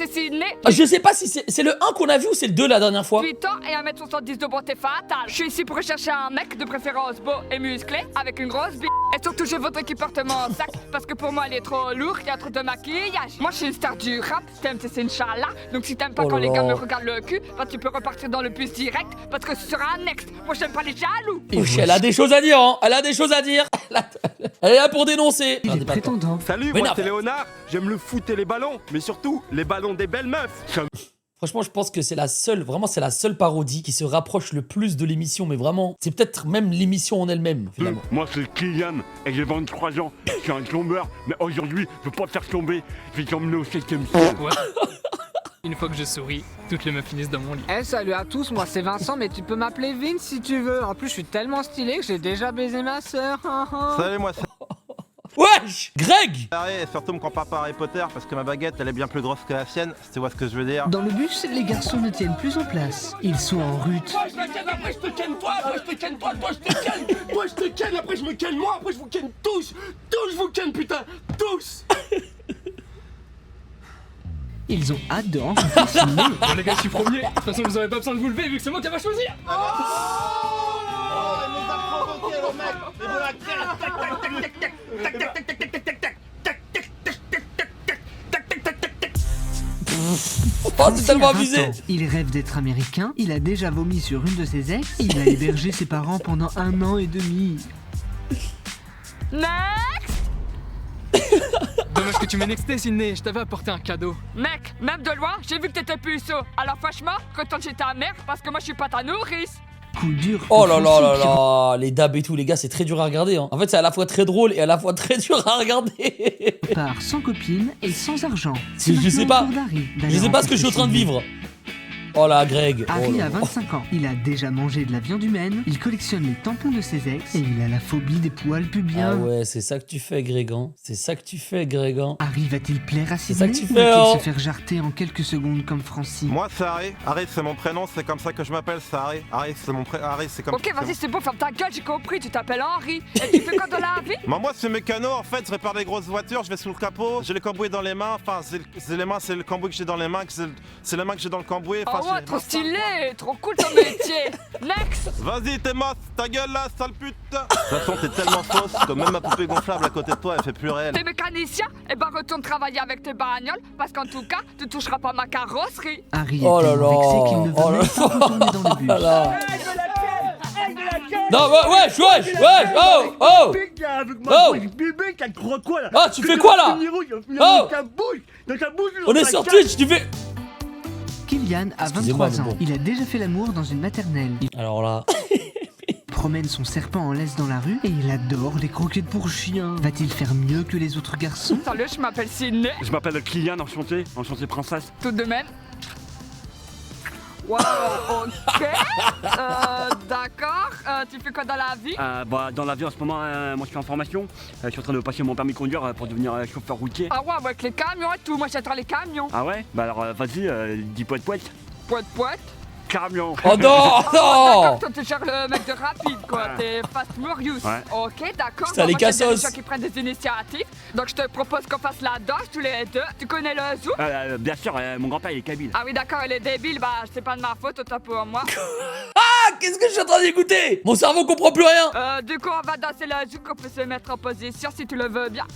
c'est Sydney. Je sais pas si c'est le 1 qu'on a vu ou c'est le 2 la dernière fois. 8 ans et 1m70 de beauté fatale. Je suis ici pour rechercher un mec de préférence beau et musclé avec une grosse bille. Et surtout, je voudrais qu'il porte mon sac parce que pour moi, il est trop lourd, il y a trop de maquillage. Moi, je suis une star du rap, t'aimes, c'est Inch'Allah. Donc si t'aimes pas Oh quand là les gars là. me regardent le cul, bah tu peux repartir dans le bus direct parce que ce sera un next. Moi, j'aime pas les jaloux. Elle a des choses à dire, hein. Elle a des choses à dire. Elle est là pour dénoncer. Il est prétendant. Salut, Mais moi non. c'est Léonard, j'aime le foot et les ballons, mais surtout les ballons des belles meufs. Franchement, je pense que c'est la seule, vraiment, c'est la seule parodie qui se rapproche le plus de l'émission, mais vraiment, c'est peut-être même l'émission en elle-même, finalement. Moi c'est Kylian et j'ai 23 ans. Je suis un tombeur, mais aujourd'hui je veux pas te faire tomber. Je vais t'emmener au 7ème ciel. Ouais. Une fois que je souris, toutes les meufs finissent dans mon lit. Eh salut à tous, moi c'est Vincent, mais tu peux m'appeler Vince si tu veux. En plus je suis tellement stylé que j'ai déjà baisé ma sœur. Salut, moi c'est Wesh, Greg. Harry et surtout me compare pas à Harry Potter parce que ma baguette elle est bien plus grosse que la sienne, si tu vois ce que je veux dire. Dans le bus, les garçons ne tiennent plus en place. Ils sont en rute. Moi je me ken, après je te ken toi, après je te ken toi, toi je te ken, moi je te ken, après je me ken moi, après je vous ken tous, je vous ken putain, tous. Ils ont hâte de rencontrer Sydney. Bon les gars, je suis premier. De toute façon, vous aurez pas besoin de vous lever vu que c'est moi qui va choisir. Oh, Francis c'est tellement a 20 abusé. ans. Il rêve d'être américain, il a déjà vomi sur une de ses ex, et il a hébergé ses parents pendant 1 an et demi. Next. Dommage que tu m'aies nexté, Sydney. Je t'avais apporté un cadeau. Mec, même de loin, j'ai vu que t'étais puceau. Alors franchement, retourne chez ta mère parce que moi je suis pas ta nourrice. Coup dur. Oh pour là là Francis là qui là, les dabs et tout, les gars, c'est très dur à regarder. Hein. En fait, c'est à la fois très drôle et à la fois très dur à regarder. repart sans copine et sans argent. Je sais pas. Je sais pas ce que je suis en train de vivre. Oh là, Greg. Harry Oh là a là. 25 ans. Il a déjà mangé de la viande humaine, il collectionne les tampons de ses ex et il a la phobie des poils pubiens. Ah ouais, c'est ça que tu fais, Grégan. C'est ça que tu fais, Grégan. Harry va-t-il plaire à C'est ça Sydney que tu ou fais, va-t-il hein. se faire jarter en quelques secondes comme Francie? Moi c'est Harry, Harry c'est mon prénom, c'est comme ça que je m'appelle, c'est Harry. Harry c'est mon prénom, Harry c'est comme Ok, vas-y, c'est bon, ferme ta gueule, j'ai compris, tu t'appelles Henri. Et tu fais quoi dans la vie? Moi c'est mécano, en fait je répare des grosses voitures, je vais sous le capot, j'ai les cambouis dans les mains, enfin c'est les mains, c'est le cambouis que j'ai dans les mains, c'est les mains que j'ai dans le cambouis. Oh Enfin, ouais, j'ai- trop stylé, trop cool ton métier. Next. Vas-y t'es moche, ta gueule là, sale pute. De toute façon t'es tellement fausse que même ma poupée gonflable à côté de toi elle fait plus réel. T'es mécanicien? Eh ben retourne travailler avec tes bagnoles parce qu'en tout cas, tu toucheras pas ma carrosserie. Harry est Oh là tellement là. vexé qu'il ne veut Oh là même pas retourner dans le bus. là là. Non, wesh, oh, oh. Oh. Ah, tu fais quoi là? Oh. On est sur Twitch, tu fais... Kylian a Excusez-moi, 23 ans. mais bon. Il a déjà fait l'amour dans une maternelle. Il Alors là... promène son serpent en laisse dans la rue et il adore les croquettes pour chiens. Va-t-il faire mieux que les autres garçons? Salut, je m'appelle Sydney. Je m'appelle Kylian, enchanté princesse. Tout de même. Wow, ok. D'accord. Tu fais quoi dans la vie? Bah dans la vie en ce moment, moi je suis en formation. Je suis en train de passer mon permis de conduire pour devenir chauffeur routier. Ah ouais, avec les camions et tout. Moi, j'attends les camions. Ah ouais? Bah alors vas-y, dis poète poète. Poète, poète. Camion. Oh non, D'accord, non. toi, t'es genre le mec de rapide, quoi. T'es fast furious. Ouais. Ok, d'accord. Putain, les moi, j'aime bien cassos. les gens qui prennent des initiatives. Donc, je te propose qu'on fasse la danse tous les deux. Tu connais le zoo? Bien sûr, mon grand-père il est kabyle. Ah oui, d'accord, il est débile. Bah, c'est pas de ma faute, autant pour moi. Ah, qu'est-ce que je suis en train d'écouter? Mon cerveau comprend plus rien. Du coup, on va danser le zoo, qu'on peut se mettre en position si tu le veux bien.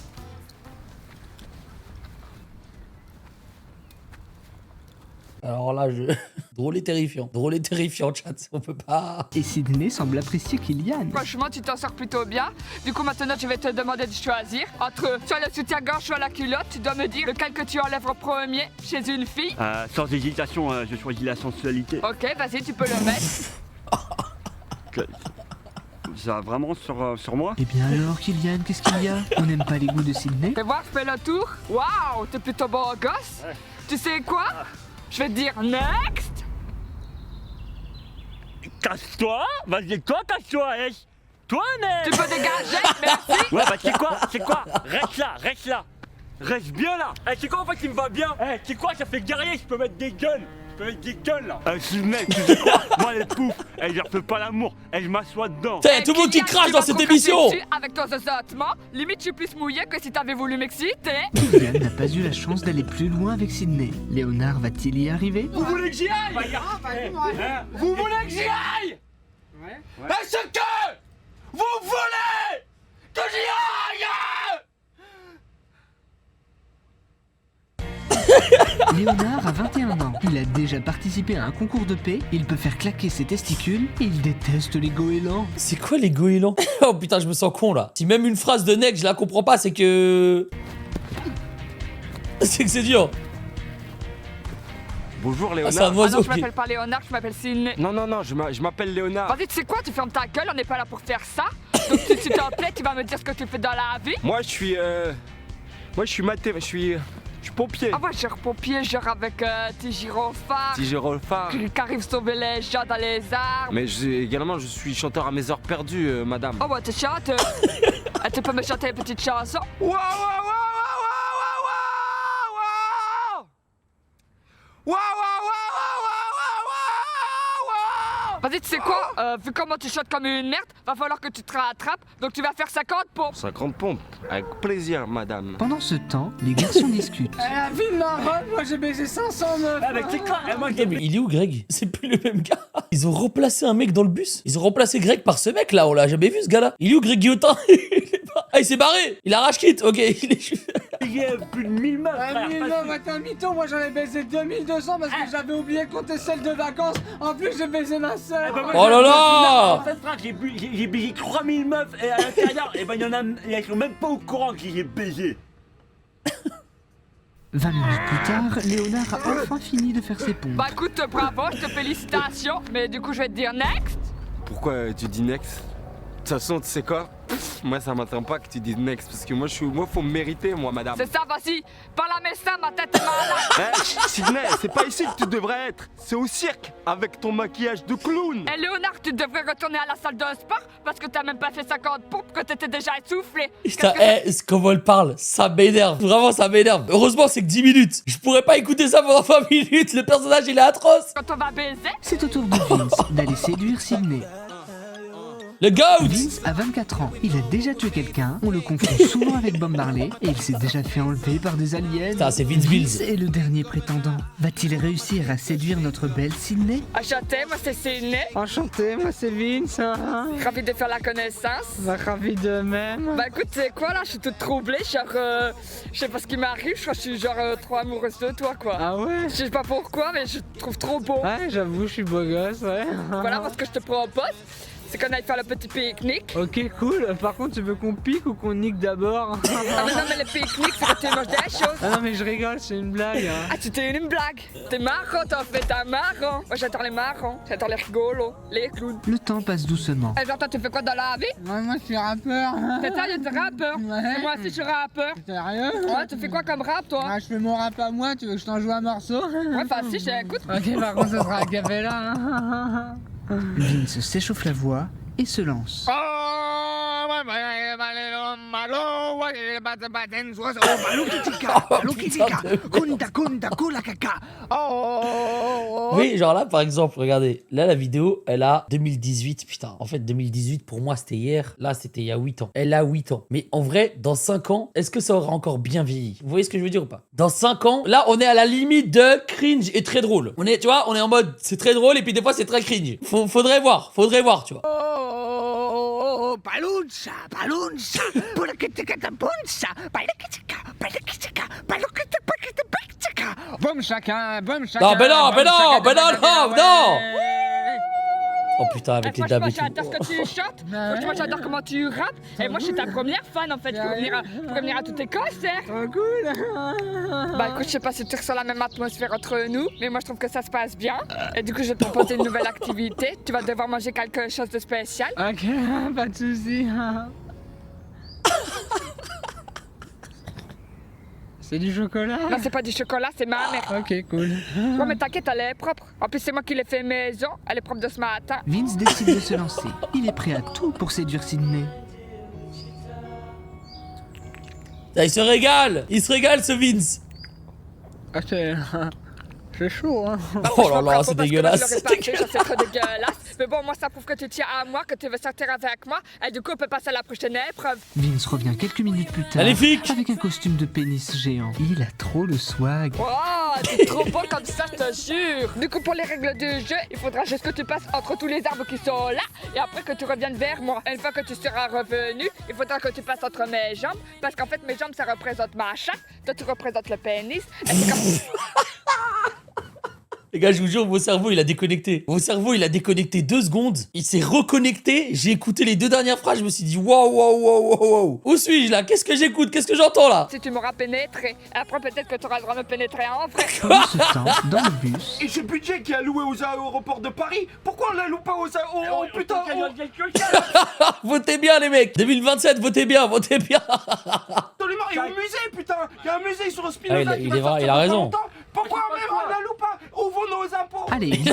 Alors là, je... Drôle et terrifiant, chat, on peut pas... Et Sydney semble apprécier Kylian. Franchement, tu t'en sors plutôt bien. Du coup, maintenant, je vais te demander de choisir entre soit le soutien-gorge, soit la culotte. Tu dois me dire lequel que tu enlèves en premier chez une fille. Sans hésitation, je choisis la sensualité. Ok, vas-y, tu peux le mettre. Ça vraiment sur moi? Eh bien alors Kylian, qu'est-ce qu'il y a? On n'aime pas les goûts de Sydney? Fais voir, fais le tour. Waouh, t'es plutôt beau gosse. Ouais. Tu sais quoi? Je vais te dire next. Casse-toi! Vas-y, toi, casse-toi, hein! Toi, Tu mec! peux dégager, merci. Ouais, bah, c'est quoi? Reste là! Reste bien là! C'est quoi en fait qui me va bien? C'est quoi, ça fait guerrier, je peux mettre des guns! avec des gueules là. Sydney, tu sais quoi? Moi les poufs, je leur fais pas l'amour, je m'assois dedans. T'sais, tout le monde qui crache dans cette émission. Avec ton zozotement, limite je suis plus mouillé que si t'avais voulu m'exciter. Kylian n'a pas eu la chance d'aller plus loin avec Sydney. Léonard va-t-il y arriver? Vous voulez que j'y aille? Vous voulez que j'y aille? Ouais. Est-ce que vous voulez que j'y aille? Léonard a 21 ans. Il a déjà participé à un concours de paix, il peut faire claquer ses testicules et il déteste les goélands. C'est quoi les goélands? Oh putain, je me sens con là. Si même une phrase de Neck je la comprends pas, c'est que... C'est que c'est dur. Bonjour Ah, Léonard. c'est un oiseau. non, je m'appelle pas Léonard, je m'appelle Sydney. Non, je m'appelle Léonard. Vas-y, tu sais quoi, tu fermes ta gueule, on n'est pas là pour faire ça. Donc s'il te plaît, tu vas me dire ce que tu fais dans la vie. Moi je suis je suis pompier. Ah ouais, genre pompier, genre avec tes gyrophares. Si je refais. Qui arrive sauver les gens dans les arbres. Mais également je suis chanteur à mes heures perdues, madame. Oh ouais, tu chantes. Tu peux me chanter une petite chanson? Waouh! Vas-y, tu sais quoi? Vu comment tu chantes comme une merde, va falloir que tu te rattrapes. Donc tu vas faire 50 pompes. 50 pompes, avec plaisir, madame. Pendant ce temps, les garçons discutent. La vie de marronne, moi j'ai baisé 500 meufs. Ah, mais c'est quoi? Moi, Eh, mais il est où Greg? C'est plus le même gars. Ils ont remplacé un mec dans le bus. Ils ont remplacé Greg par ce mec là, on l'a jamais vu ce gars là. Il est où Greg Guillotin? Ah, il s'est barré. Il arrache quitte, ok. Il est juste... il y a plus de 1000 meufs, frère. 1000 meufs, ouais, t'es un mytho, moi j'en ai baisé 2200 parce que j'avais oublié de compter celle de vacances. En plus j'ai baisé ma sœur. Oh là là. En fait, frère, j'ai baisé 3000 meufs et à l'intérieur, et ben il y en a, ils sont même pas au courant que j'ai baisé. 20 minutes plus tard, Léonard a enfin fini de faire ses pompes. Bah écoute, bravo, je te félicitations. Mais du coup, je vais te dire next. Pourquoi tu dis next? De toute façon, tu sais quoi? Moi, ça m'attend pas que tu dises next, parce que moi, faut me mériter, moi, madame. C'est ça, vas-y. Parle à mes seins, ma tête est malade. Sydney, c'est pas ici que tu devrais être. C'est au cirque, avec ton maquillage de clown. Et Léonard, tu devrais retourner à la salle de sport parce que t'as même pas fait 50 pompes, que t'étais déjà essoufflé. Putain, comment elle parle, ça m'énerve. Vraiment, ça m'énerve. Heureusement, c'est que 10 minutes. Je pourrais pas écouter ça pendant 20 minutes. Le personnage, il est atroce. Quand on va baiser, C'est au tour de Vince d'aller séduire Sydney. Le GOAT. Vince a 24 ans. Il a déjà tué quelqu'un, on le confond souvent avec Bob Marley et il s'est déjà fait enlever par des aliens. Putain, c'est Vince Bills. est le dernier prétendant. Va-t-il réussir à séduire notre belle Sydney? enchanté, moi c'est Sydney. Enchanté, moi c'est Vince. Ravi de faire la connaissance. Bah, ravi de même. Bah écoute, tu sais quoi là, je suis toute troublée, genre, je sais pas ce qui m'arrive, je crois que je suis genre trop amoureuse de toi quoi. Ah ouais? Je sais pas pourquoi, mais je te trouve trop beau. Ouais, j'avoue, je suis beau gosse, ouais. Voilà, moi ce que je te propose, c'est qu'on aille faire le petit pique-nique. Ok, cool. Par contre, tu veux qu'on pique ou qu'on nique d'abord? Ah mais non, mais le pique-nique, c'est que tu manges des choses. Ah non, mais je rigole, c'est une blague. Ah, tu t'es une blague. T'es marrant, t'en fais, t'es marrant. Moi, j'adore les marrons, j'adore les rigolos, les clowns. Le temps passe doucement. Et genre, toi, tu fais quoi dans la vie? Moi, je suis rappeur. T'es sérieux, t'es rappeur? Ouais. Et moi aussi, je suis rappeur. Sérieux? Ouais, tu fais quoi comme rap, toi? Ah, je fais mon rap à moi, tu veux que je t'en joue un morceau? Ouais, enfin, si, j'écoute. Ok, par contre, ça sera à cappella. Vince s'échauffe la voix et se lance. Oui, genre là, par exemple, regardez. Là, la vidéo, elle a 2018. Putain, en fait, 2018, pour moi, c'était hier. Là, c'était il y a 8 ans. Elle a 8 ans. Mais en vrai, dans 5 ans, est-ce que ça aura encore bien vieilli? Vous voyez ce que je veux dire ou pas? Dans 5 ans, là, on est à la limite de cringe et très drôle. On est, tu vois, on est en mode, c'est très drôle et puis des fois, c'est très cringe. Faudrait voir, tu vois. Palunza, palunza, punza, Boum chacun, Non, ben non, ben non, ben non, non, non. Oh putain, avec les dabs Franchement, et tout. j'adore ce que tu chantes. Franchement, j'adore comment tu rappes. Et moi, je suis ta première fan en fait. Pour venir à tous tes concerts. Trop cool. Bah écoute, je sais pas si tu ressens la même atmosphère entre nous, mais moi je trouve que ça se passe bien. Et du coup, je vais te proposer une nouvelle activité. Tu vas devoir manger quelque chose de spécial. Ok, pas de soucis. C'est du chocolat? Non, c'est pas du chocolat, c'est ma mère. Ok, cool. Ouais, mais t'inquiète, elle est propre. En plus, c'est moi qui l'ai fait maison. Elle est propre de ce matin. Vince décide de se lancer. Il est prêt à tout pour séduire Sydney. Il se régale ce Vince. Ok. C'est chaud, hein. Oh là là, Bravo, c'est parce que dégueulasse. moi, je l'aurais pas fait, ça, c'est trop dégueulasse. Mais bon, moi, ça prouve que tu tiens à moi, que tu veux sortir avec moi. Et du coup, on peut passer à la prochaine épreuve. Vince revient quelques minutes plus tard Magnifique. avec un costume de pénis géant. Il a trop le swag. Oh, t'es trop beau comme ça, je te jure. Du coup, pour les règles du jeu, il faudra juste que tu passes entre tous les arbres qui sont là et après que tu reviennes vers moi. Une fois que tu seras revenu, il faudra que tu passes entre mes jambes parce qu'en fait, mes jambes, ça représente ma chatte. Toi, tu représentes le pénis. Et c'est comme... Les gars, je vous jure, vos cerveaux, il a déconnecté. Vos cerveaux, il a déconnecté 2 secondes. Il s'est reconnecté. J'ai écouté les 2 dernières phrases. Je me suis dit, waouh, waouh, waouh, waouh, waouh. Où suis-je là? Qu'est-ce que j'écoute? Qu'est-ce que j'entends là? Si tu m'auras pénétré, après peut-être que tu auras le droit de me pénétrer en vrai. Pendant ce temps, dans le bus, Et ce budget qui est alloué aux aéroports de Paris, pourquoi on l'alloue pas aux oh, putain, Votez bien, les mecs. 2027, votez bien, votez bien. absolument, et au musée, putain. Il y a un musée sur Spinoza Ah, qui il va est vrai, sortir il a dans raison. pas longtemps. Pourquoi même on l'alloue pas? Où vont nos impôts? allez, go.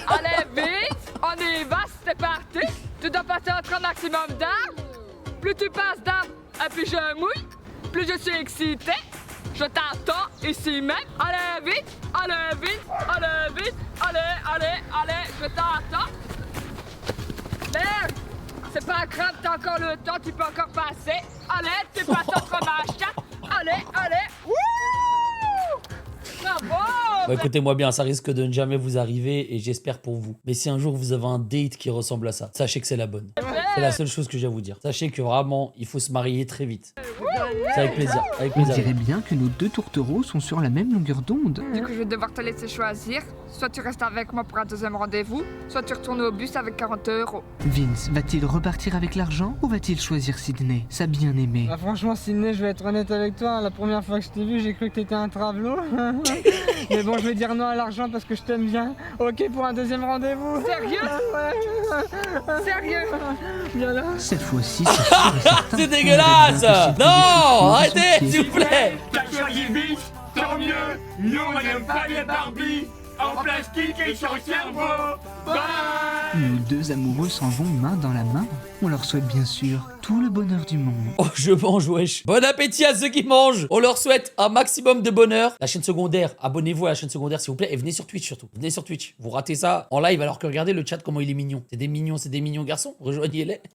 Allez, vite, on y va, c'est parti. Tu dois passer entre un maximum d'arbres. Plus tu passes d'arbres, et plus je mouille. Plus je suis excité. Je t'attends ici même. Allez, vite, allez, vite, allez, vite. Allez, je t'attends. Merde, c'est pas grave, t'as encore le temps, tu peux encore passer. Allez, tu passes entre ma chatte. Allez, wouh! Bravo! Bon, écoutez-moi bien, ça risque de ne jamais vous arriver et j'espère pour vous. Mais si un jour vous avez un date qui ressemble à ça, sachez que c'est la bonne. C'est la seule chose que j'ai à vous dire. Sachez que vraiment, il faut se marier très vite. C'est avec plaisir, avec On plaisir. dirait bien que nos 2 tourtereaux sont sur la même longueur d'onde. Du coup, je vais devoir te laisser choisir. Soit tu restes avec moi pour un deuxième rendez-vous, soit tu retournes au bus avec 40 €. Vince va-t-il repartir avec l'argent ou va-t-il choisir Sydney, sa bien-aimée? Bah franchement Sydney, je vais être honnête avec toi, la première fois que je t'ai vu, j'ai cru que t'étais un travelot. Mais bon, je vais dire non à l'argent parce que je t'aime bien. Ok pour un deuxième rendez-vous. Sérieux? Ouais. Sérieux? Bien là. Cette fois-ci, c'est sûr et certain C'est qu'on dégueulasse. va bien que Non, Sydney trouve arrêtez, son pied. s'il vous plaît. T'as choisi vite, tant mieux. Nous, on n'aime pas les Barbie en plastique et sur cerveau. Bye. Nos 2 amoureux s'en vont main dans la main. On leur souhaite bien sûr tout le bonheur du monde. Oh, je mange, wesh. Bon appétit à ceux qui mangent. On leur souhaite un maximum de bonheur. La chaîne secondaire, abonnez-vous à la chaîne secondaire, s'il vous plaît. Et venez sur Twitch surtout. Venez sur Twitch. Vous ratez ça en live alors que regardez le chat, comment il est mignon. C'est des mignons garçons. Rejoignez-les.